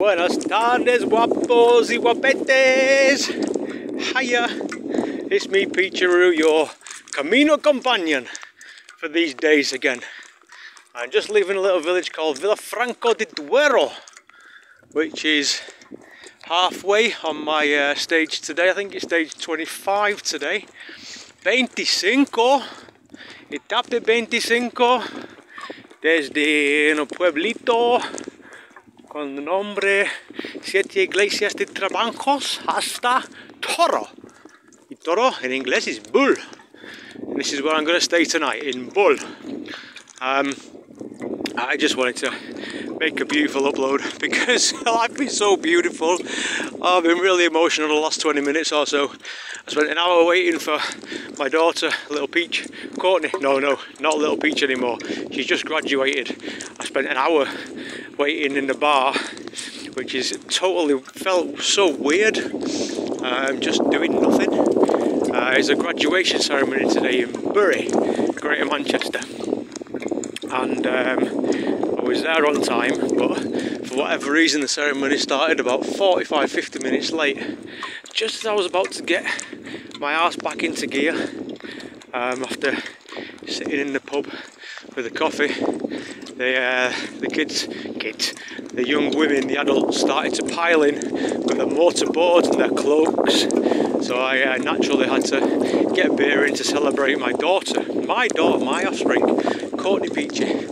Buenas tardes, guapos y guapetes! Hiya! It's me, Peacharoo, your Camino companion for these days again. I'm just leaving a little village called Villafranco de Duero, which is halfway on my stage today. I think it's stage 25 today. 25, etape 25, desde un pueblito con el nombre 7 iglesias de trabajos hasta Toro. Y Toro in English is bull. And this is where I'm going to stay tonight, in Bull. I just wanted to make a beautiful upload because life is so beautiful. I've been really emotional the last 20 minutes or so. I spent an hour waiting for my daughter, Little Peach, Courtney. No, not Little Peach anymore. She's just graduated. I spent an hour waiting in the bar, which is totally felt so weird. Just doing nothing. It's a graduation ceremony today in Bury, Greater Manchester. And I was there on time, but for whatever reason the ceremony started about 45-50 minutes late. Just as I was about to get my arse back into gear, after sitting in the pub with a coffee, the young women, the adults, started to pile in with their motorboards and their cloaks. So I naturally had to get beer in to celebrate my daughter, my offspring, Courtney Peachy,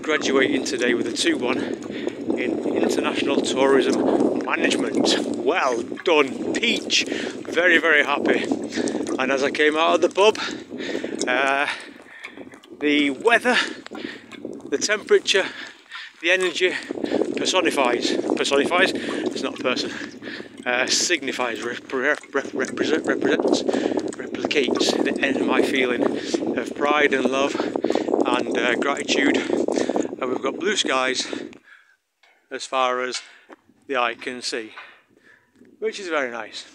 graduating today with a 2-1 in International Tourism Management. Well done, Peach! Very, very happy. And as I came out of the pub, the weather, the temperature, the energy personifies, it's not a person, signifies, represents, replicates the end of my feeling of pride and love and gratitude. And we've got blue skies as far as the eye can see, which is very nice,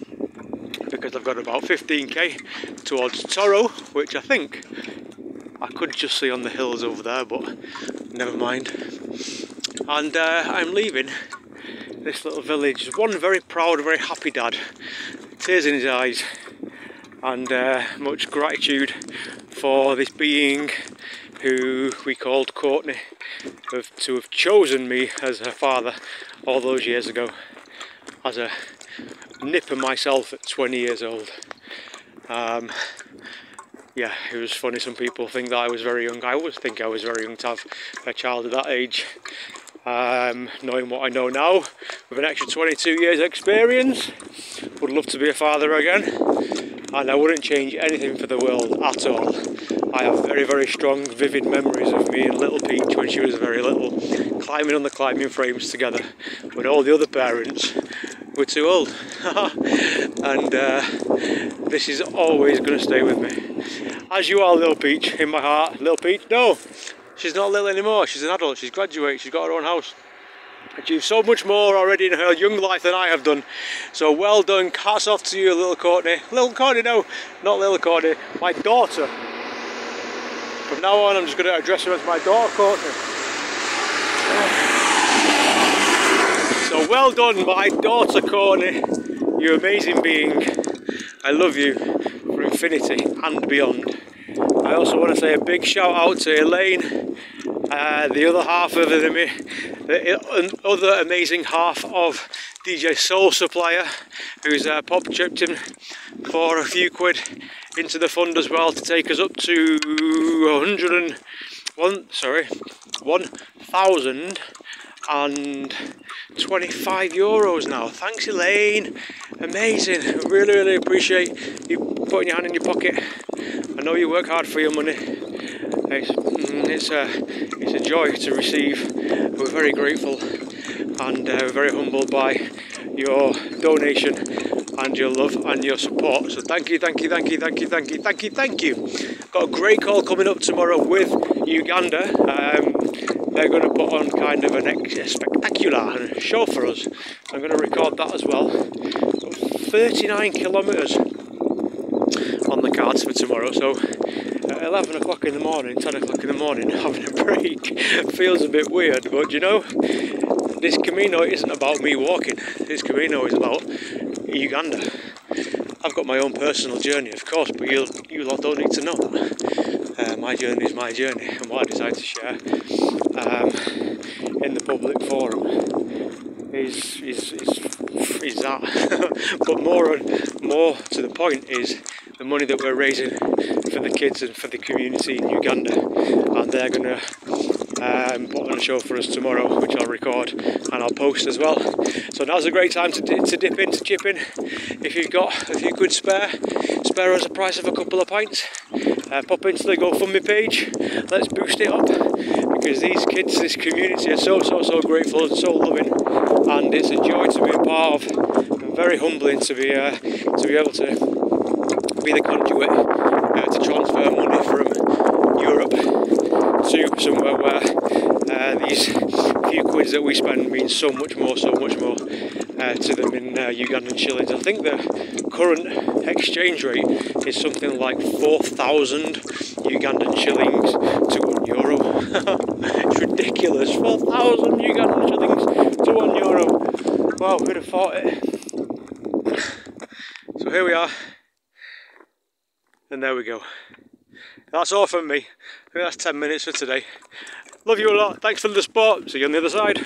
because I've got about 15k towards Toro, which I think I could just see on the hills over there, but never mind. And I'm leaving this little village. One very proud, very happy dad, tears in his eyes, and much gratitude for this being who we called Courtney to have chosen me as her father all those years ago, as a nipper myself at 20 years old. Yeah, it was funny. Some people think that I was very young. I always think I was very young to have a child at that age. Knowing what I know now, with an extra 22 years experience, would love to be a father again, and I wouldn't change anything for the world at all. I have very, very strong, vivid memories of me and Little Peach when she was very little, climbing on the climbing frames together when all the other parents were too old. And this is always going to stay with me. As you are, Little Peach, in my heart. Little Peach, no, she's not little anymore. She's an adult. She's graduated. She's got her own house. Achieved so much more already in her young life than I have done. So well done. Hats off to you, Little Courtney. Little Courtney, no, not Little Courtney. My daughter. From now on, I'm just going to address her as my daughter, Courtney. So well done, my daughter, Courtney. You amazing being. I love you for infinity and beyond. I also want to say a big shout out to Elaine, the other half of the other amazing half of DJ Soul Supplier, who's pop chipped in for a few quid into the fund as well to take us up to 1,025 euros now. Thanks, Elaine. Amazing. Really, really appreciate you putting your hand in your pocket. I know you work hard for your money. It's a joy to receive. We're very grateful and very humbled by your donation and your love and your support. So thank you. Got a great call coming up tomorrow with Uganda. They're going to put on kind of a spectacular show for us. I'm going to record that as well. 39 kilometres on the cards for tomorrow, so at 11 o'clock in the morning, 10 o'clock in the morning, having a break feels a bit weird, but you know, this Camino isn't about me walking. This Camino is about Uganda. I've got my own personal journey, of course, but you lot don't need to know that. My journey is my journey, and what I decide to share in the public forum is that. But more to the point is the money that we're raising for the kids and for the community in Uganda, and they're going to put on a show for us tomorrow, which I'll record and I'll post as well. So now's a great time to dip in, to chip in. If you've got a few quid spare us the price of a couple of pints, pop into the GoFundMe page, let's boost it up, because these kids, this community are so grateful and so loving, and it's a joy to be a part of, and very humbling to be able to be the conduit to transfer money from Europe to somewhere where these few quids that we spend mean so much more to them in Ugandan shillings. I think the current exchange rate is something like 4,000 Ugandan shillings to €1. It's ridiculous, 4,000 Ugandan shillings to €1. Wow, who'd have thought it? So here we are, and there we go. That's all from me. I think that's 10 minutes for today. Love you a lot. Thanks for the support. See you on the other side.